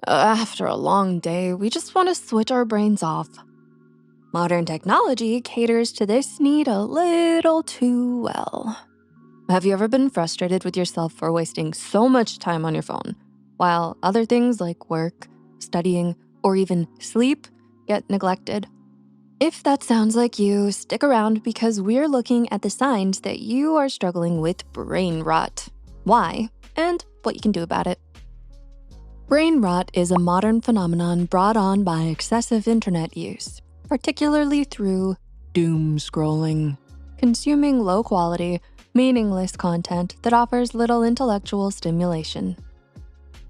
After a long day, we just want to switch our brains off. Modern technology caters to this need a little too well. Have you ever been frustrated with yourself for wasting so much time on your phone, while other things like work, studying, or even sleep get neglected? If that sounds like you, stick around because we're looking at the signs that you are struggling with brain rot, why, and what you can do about it. Brain rot is a modern phenomenon brought on by excessive internet use, particularly through doom scrolling, consuming low-quality, meaningless content that offers little intellectual stimulation.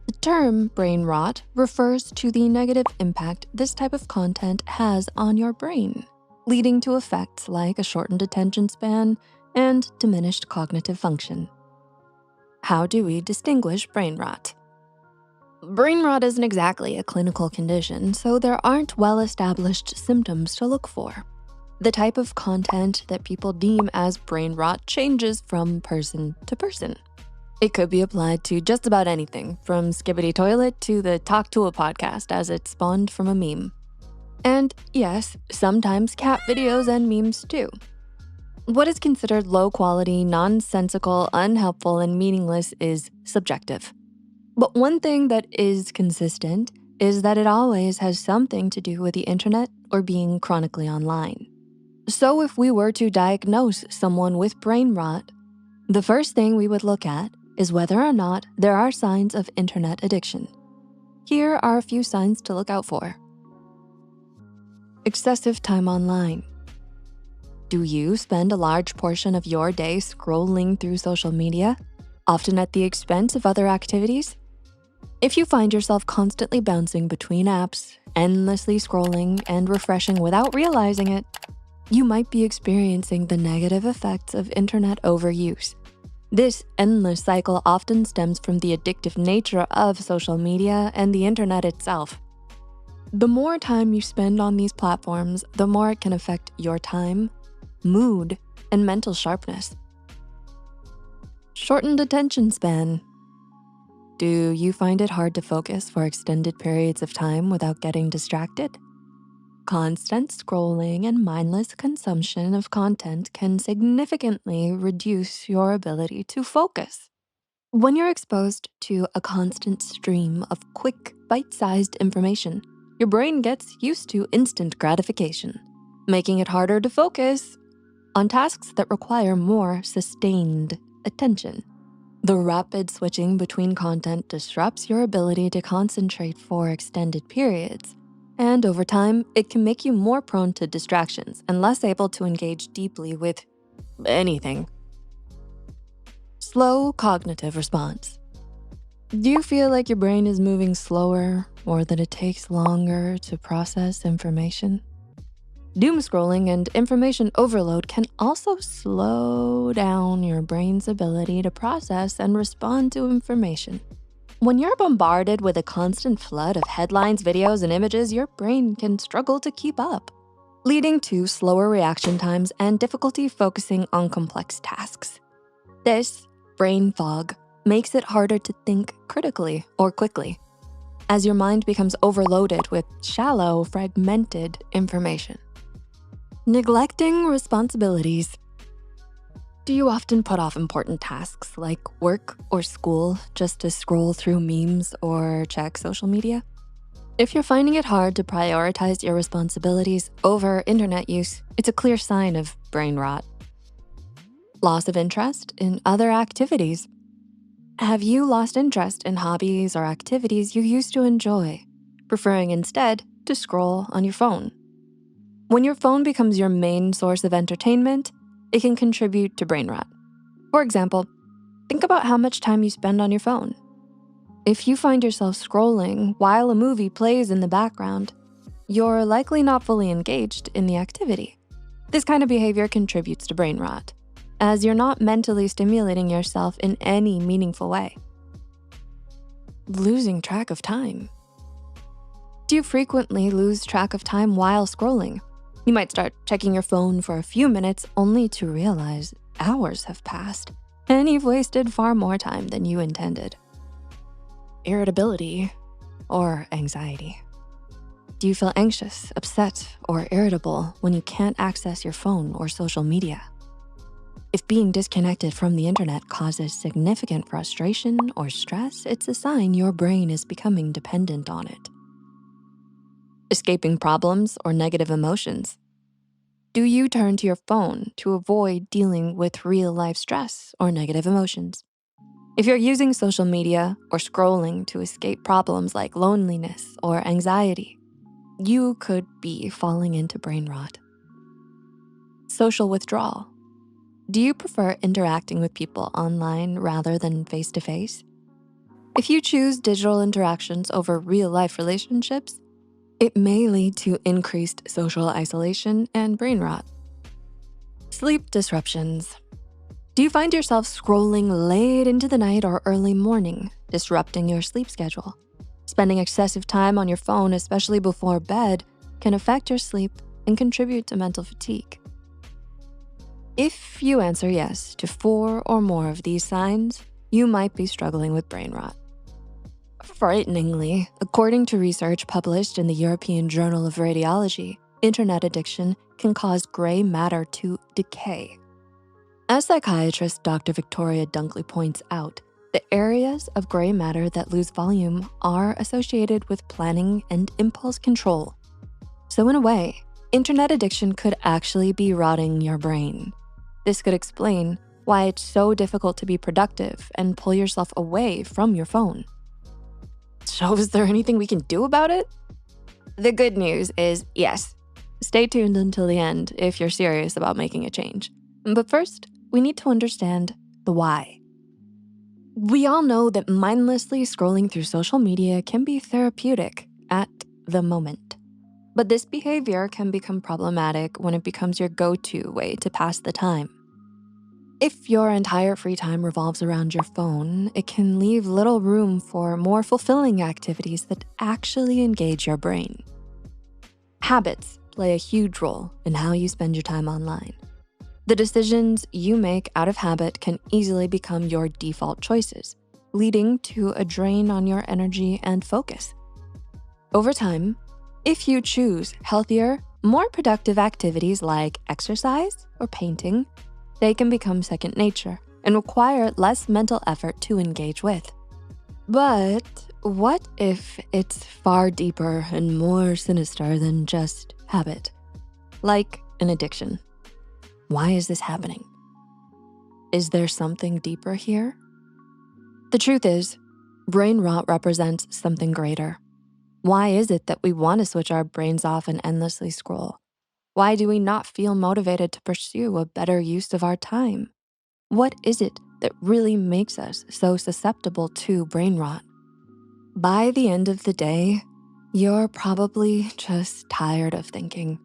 The term brain rot refers to the negative impact this type of content has on your brain, leading to effects like a shortened attention span and diminished cognitive function. How do we distinguish brain rot? Brain rot isn't exactly a clinical condition, so there aren't well-established symptoms to look for. The type of content that people deem as brain rot changes from person to person. It could be applied to just about anything, from Skibbity Toilet to the Talk to a podcast as it spawned from a meme. And yes, sometimes cat videos and memes too. What is considered low quality, nonsensical, unhelpful, and meaningless is subjective. But one thing that is consistent is that it always has something to do with the internet or being chronically online. So if we were to diagnose someone with brain rot, the first thing we would look at is whether or not there are signs of internet addiction. Here are a few signs to look out for. Excessive time online. Do you spend a large portion of your day scrolling through social media, often at the expense of other activities? If you find yourself constantly bouncing between apps, endlessly scrolling and refreshing without realizing it, you might be experiencing the negative effects of internet overuse. This endless cycle often stems from the addictive nature of social media and the internet itself. The more time you spend on these platforms, the more it can affect your time, mood, and mental sharpness. Shortened attention span. Do you find it hard to focus for extended periods of time without getting distracted? Constant scrolling and mindless consumption of content can significantly reduce your ability to focus. When you're exposed to a constant stream of quick, bite-sized information, your brain gets used to instant gratification, making it harder to focus on tasks that require more sustained attention. The rapid switching between content disrupts your ability to concentrate for extended periods. And over time, it can make you more prone to distractions and less able to engage deeply with anything. Slow cognitive response. Do you feel like your brain is moving slower or that it takes longer to process information? Doom scrolling and information overload can also slow down your brain's ability to process and respond to information. When you're bombarded with a constant flood of headlines, videos, and images, your brain can struggle to keep up, leading to slower reaction times and difficulty focusing on complex tasks. This brain fog makes it harder to think critically or quickly, as your mind becomes overloaded with shallow, fragmented information. Neglecting responsibilities. Do you often put off important tasks like work or school just to scroll through memes or check social media? If you're finding it hard to prioritize your responsibilities over internet use, it's a clear sign of brain rot. Loss of interest in other activities. Have you lost interest in hobbies or activities you used to enjoy, preferring instead to scroll on your phone? When your phone becomes your main source of entertainment, it can contribute to brain rot. For example, think about how much time you spend on your phone. If you find yourself scrolling while a movie plays in the background, you're likely not fully engaged in the activity. This kind of behavior contributes to brain rot, as you're not mentally stimulating yourself in any meaningful way. Losing track of time. Do you frequently lose track of time while scrolling? You might start checking your phone for a few minutes only to realize hours have passed and you've wasted far more time than you intended. Irritability. or anxiety? Do you feel anxious, upset, or irritable when you can't access your phone or social media? If being disconnected from the internet causes significant frustration or stress, it's a sign your brain is becoming dependent on it. Escaping problems or negative emotions. Do you turn to your phone to avoid dealing with real-life stress or negative emotions? If you're using social media or scrolling to escape problems like loneliness or anxiety, you could be falling into brain rot. Social withdrawal. Do you prefer interacting with people online rather than face-to-face? If you choose digital interactions over real-life relationships, it may lead to increased social isolation and brain rot. Sleep disruptions. Do you find yourself scrolling late into the night or early morning, disrupting your sleep schedule? Spending excessive time on your phone, especially before bed, can affect your sleep and contribute to mental fatigue. If you answer yes to 4 or more of these signs, you might be struggling with brain rot. Frighteningly, according to research published in the European Journal of Radiology, internet addiction can cause gray matter to decay. As psychiatrist Dr. Victoria Dunkley points out, the areas of gray matter that lose volume are associated with planning and impulse control. So in a way, internet addiction could actually be rotting your brain. This could explain why it's so difficult to be productive and pull yourself away from your phone. So is there anything we can do about it? The good news is yes. Stay tuned until the end if you're serious about making a change. But first, we need to understand the why. We all know that mindlessly scrolling through social media can be therapeutic at the moment. But this behavior can become problematic when it becomes your go-to way to pass the time. If your entire free time revolves around your phone, it can leave little room for more fulfilling activities that actually engage your brain. Habits play a huge role in how you spend your time online. The decisions you make out of habit can easily become your default choices, leading to a drain on your energy and focus. Over time, if you choose healthier, more productive activities like exercise or painting, they can become second nature and require less mental effort to engage with. But what if it's far deeper and more sinister than just habit, like an addiction? Why is this happening? Is there something deeper here? The truth is, brain rot represents something greater. Why is it that we want to switch our brains off and endlessly scroll? Why do we not feel motivated to pursue a better use of our time? What is it that really makes us so susceptible to brain rot? By the end of the day, you're probably just tired of thinking.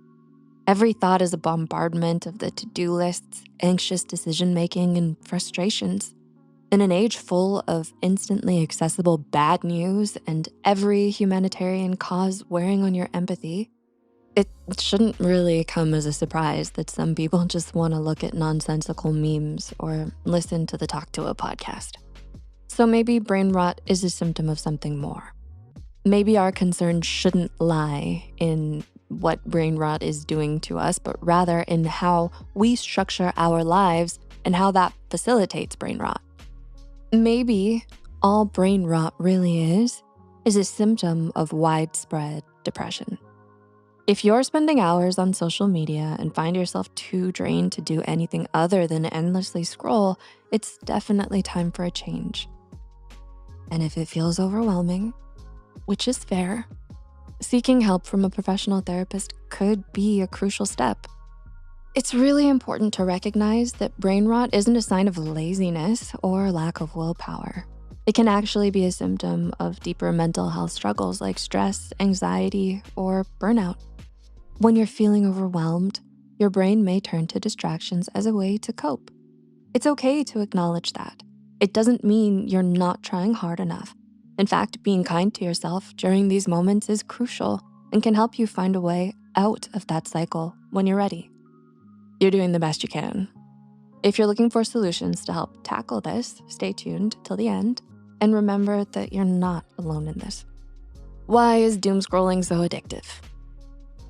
Every thought is a bombardment of the to-do lists, anxious decision-making, and frustrations. In an age full of instantly accessible bad news and every humanitarian cause wearing on your empathy, it shouldn't really come as a surprise that some people just wanna look at nonsensical memes or listen to the Talk to a podcast. So maybe brain rot is a symptom of something more. Maybe our concern shouldn't lie in what brain rot is doing to us, but rather in how we structure our lives and how that facilitates brain rot. Maybe all brain rot really is a symptom of widespread depression. If you're spending hours on social media and find yourself too drained to do anything other than endlessly scroll, it's definitely time for a change. And if it feels overwhelming, which is fair, seeking help from a professional therapist could be a crucial step. It's really important to recognize that brain rot isn't a sign of laziness or lack of willpower. It can actually be a symptom of deeper mental health struggles like stress, anxiety, or burnout. When you're feeling overwhelmed, your brain may turn to distractions as a way to cope. It's okay to acknowledge that. It doesn't mean you're not trying hard enough. In fact, being kind to yourself during these moments is crucial and can help you find a way out of that cycle when you're ready. You're doing the best you can. If you're looking for solutions to help tackle this, stay tuned till the end and remember that you're not alone in this. Why is doom scrolling so addictive?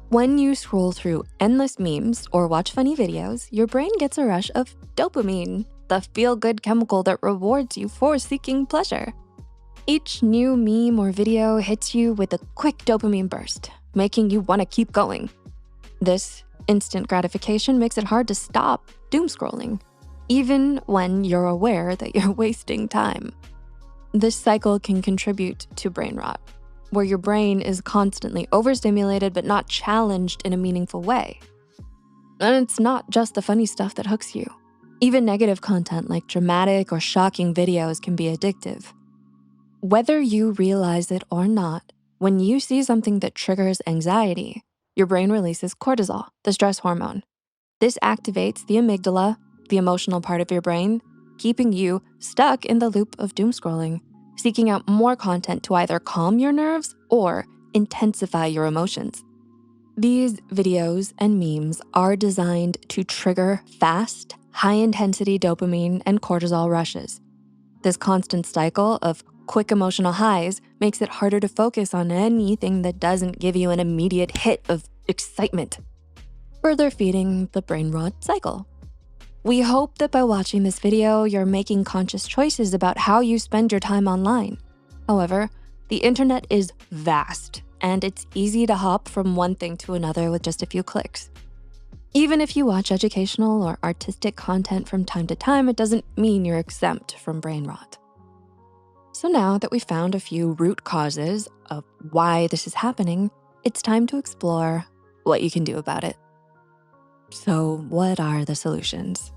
When you scroll through endless memes or watch funny videos, your brain gets a rush of dopamine, the feel-good chemical that rewards you for seeking pleasure. Each new meme or video hits you with a quick dopamine burst, making you wanna keep going. This instant gratification makes it hard to stop doom scrolling, even when you're aware that you're wasting time. This cycle can contribute to brain rot, where your brain is constantly overstimulated but not challenged in a meaningful way. And it's not just the funny stuff that hooks you. Even negative content like dramatic or shocking videos can be addictive. Whether you realize it or not, when you see something that triggers anxiety, your brain releases cortisol, the stress hormone. This activates the amygdala, the emotional part of your brain, keeping you stuck in the loop of doom scrolling, seeking out more content to either calm your nerves or intensify your emotions. These videos and memes are designed to trigger fast, high-intensity dopamine and cortisol rushes. This constant cycle of quick emotional highs makes it harder to focus on anything that doesn't give you an immediate hit of excitement, further feeding the brain rot cycle. We hope that by watching this video, you're making conscious choices about how you spend your time online. However, the internet is vast, and it's easy to hop from one thing to another with just a few clicks. Even if you watch educational or artistic content from time to time, it doesn't mean you're exempt from brain rot. So now that we've found a few root causes of why this is happening, it's time to explore what you can do about it. So what are the solutions?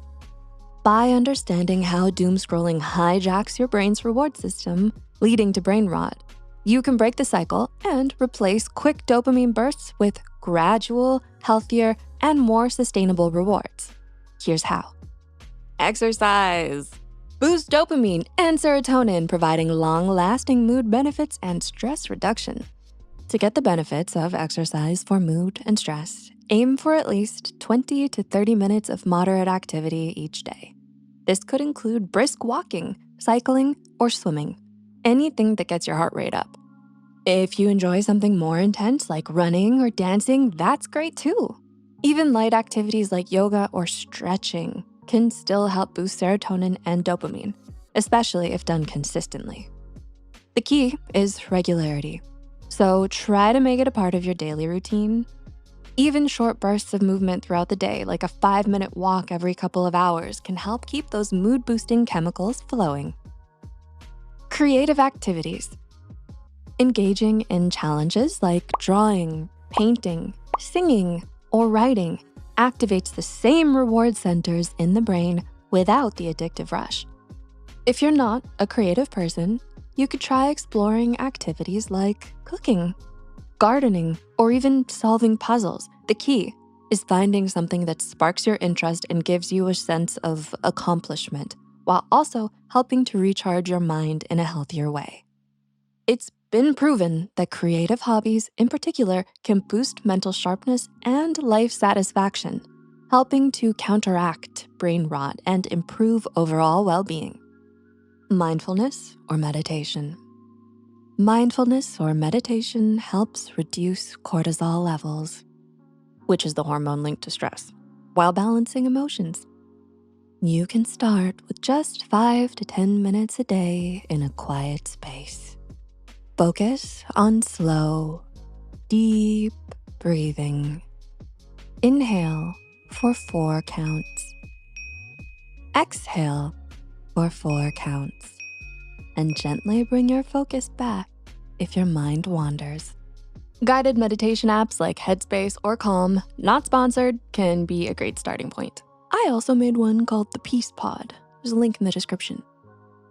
By understanding how doom scrolling hijacks your brain's reward system, leading to brain rot, you can break the cycle and replace quick dopamine bursts with gradual, healthier, and more sustainable rewards. Here's how. Exercise. Boost dopamine and serotonin, providing long-lasting mood benefits and stress reduction. To get the benefits of exercise for mood and stress, aim for at least 20 to 30 minutes of moderate activity each day. This could include brisk walking, cycling, or swimming, anything that gets your heart rate up. If you enjoy something more intense like running or dancing, that's great too. Even light activities like yoga or stretching can still help boost serotonin and dopamine, especially if done consistently. The key is regularity. So try to make it a part of your daily routine. Even short bursts of movement throughout the day, like a 5-minute walk every couple of hours, can help keep those mood-boosting chemicals flowing. Creative activities. Engaging in challenges like drawing, painting, singing, or writing activates the same reward centers in the brain without the addictive rush. If you're not a creative person, you could try exploring activities like cooking, gardening, or even solving puzzles. The key is finding something that sparks your interest and gives you a sense of accomplishment, while also helping to recharge your mind in a healthier way. It's been proven that creative hobbies in particular can boost mental sharpness and life satisfaction, helping to counteract brain rot and improve overall well-being. Mindfulness or meditation. Mindfulness or meditation helps reduce cortisol levels, which is the hormone linked to stress, while balancing emotions. You can start with just 5 to 10 minutes a day in a quiet space. Focus on slow, deep breathing. Inhale for 4 counts. Exhale for 4 counts. And gently bring your focus back if your mind wanders. Guided meditation apps like Headspace or Calm, not sponsored, can be a great starting point. I also made one called the Peace Pod. There's a link in the description.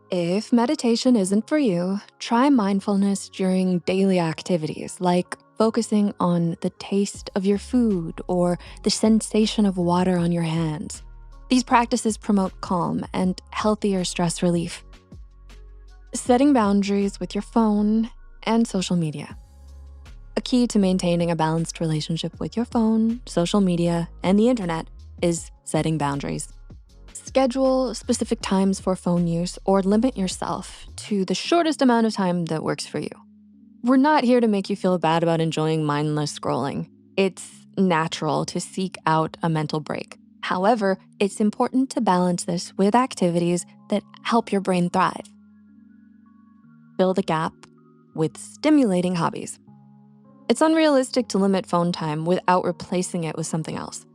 If meditation isn't for you, try mindfulness during daily activities like focusing on the taste of your food or the sensation of water on your hands. These practices promote calm and healthier stress relief. Setting boundaries with your phone and social media. A key to maintaining a balanced relationship with your phone, social media, and the internet is setting boundaries. Schedule specific times for phone use or limit yourself to the shortest amount of time that works for you. We're not here to make you feel bad about enjoying mindless scrolling. It's natural to seek out a mental break. However, it's important to balance this with activities that help your brain thrive. Fill the gap with stimulating hobbies. It's unrealistic to limit phone time without replacing it with something else.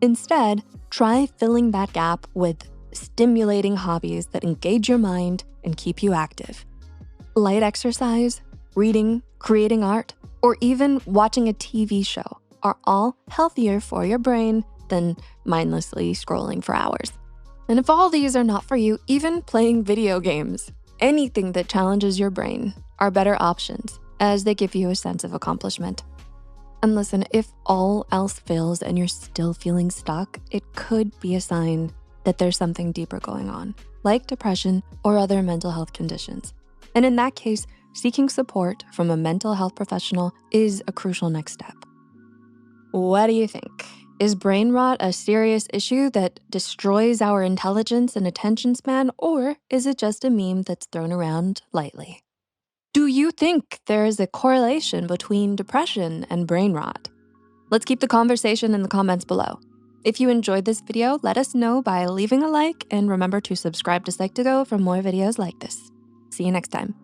Instead, try filling that gap with stimulating hobbies that engage your mind and keep you active. Light exercise, reading, creating art, or even watching a TV show are all healthier for your brain than mindlessly scrolling for hours. And if all these are not for you, even playing video games, anything that challenges your brain are better options as they give you a sense of accomplishment. And listen, if all else fails and you're still feeling stuck, it could be a sign that there's something deeper going on, like depression or other mental health conditions. And in that case, seeking support from a mental health professional is a crucial next step. What do you think? Is brain rot a serious issue that destroys our intelligence and attention span, or is it just a meme that's thrown around lightly? Do you think there is a correlation between depression and brain rot? Let's keep the conversation in the comments below. If you enjoyed this video, let us know by leaving a like, and remember to subscribe to Psych2Go for more videos like this. See you next time.